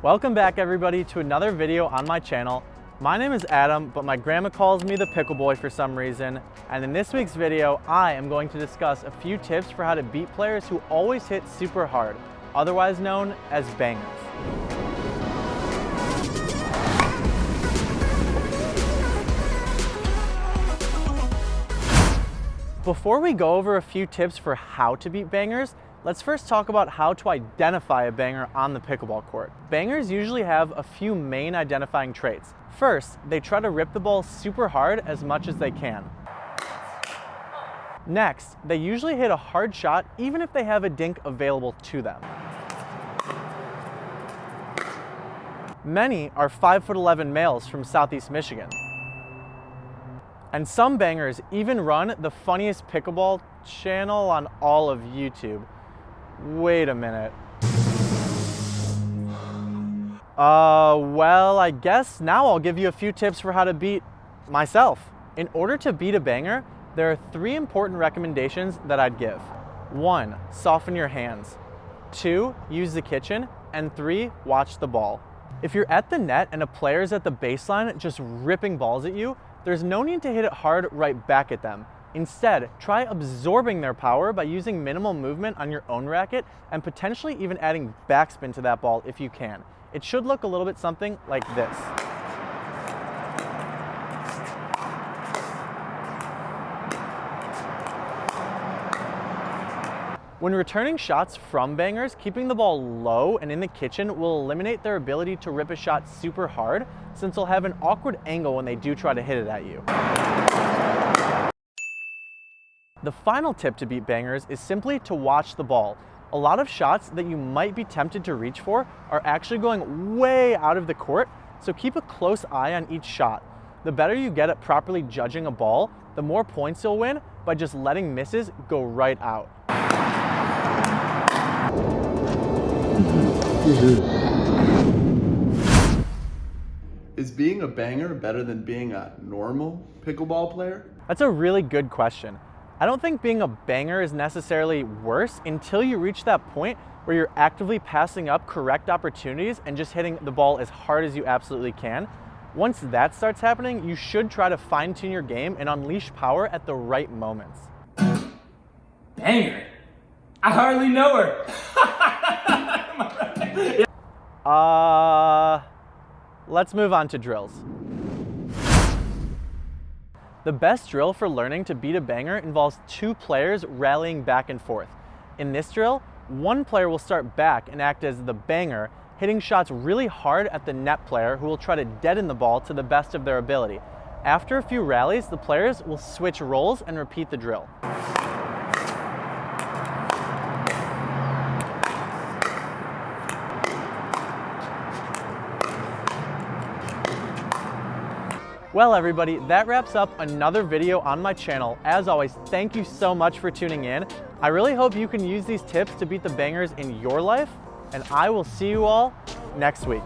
Welcome back everybody to another video on my channel. My name is Adam, but my grandma calls me the Pickle Boy for some reason. And in this week's video, I am going to discuss a few tips for how to beat players who always hit super hard, otherwise known as bangers. Before we go over a few tips for how to beat bangers, let's first talk about how to identify a banger on the pickleball court. Bangers usually have a few main identifying traits. First, they try to rip the ball super hard as much as they can. Next, they usually hit a hard shot even if they have a dink available to them. Many are 5'11" males from Southeast Michigan. And some bangers even run the funniest pickleball channel on all of YouTube. Wait a minute. Well, I guess now I'll give you a few tips for how to beat myself. In order to beat a banger, there are 3 important recommendations that I'd give. 1, soften your hands. 2, use the kitchen. And 3, watch the ball. If you're at the net and a player's at the baseline just ripping balls at you, there's no need to hit it hard right back at them. Instead, try absorbing their power by using minimal movement on your own racket and potentially even adding backspin to that ball if you can. It should look a little bit something like this. When returning shots from bangers, keeping the ball low and in the kitchen will eliminate their ability to rip a shot super hard, since they'll have an awkward angle when they do try to hit it at you. The final tip to beat bangers is simply to watch the ball. A lot of shots that you might be tempted to reach for are actually going way out of the court, so keep a close eye on each shot. The better you get at properly judging a ball, the more points you'll win by just letting misses go right out. Is being a banger better than being a normal pickleball player? That's a really good question. I don't think being a banger is necessarily worse until you reach that point where you're actively passing up correct opportunities and just hitting the ball as hard as you absolutely can. Once that starts happening, you should try to fine-tune your game and unleash power at the right moments. Banger? I hardly know her. Let's move on to drills. The best drill for learning to beat a banger involves 2 players rallying back and forth. In this drill, one player will start back and act as the banger, hitting shots really hard at the net player who will try to deaden the ball to the best of their ability. After a few rallies, the players will switch roles and repeat the drill. Well everybody, that wraps up another video on my channel. As always, thank you so much for tuning in. I really hope you can use these tips to beat the bangers in your life, and I will see you all next week.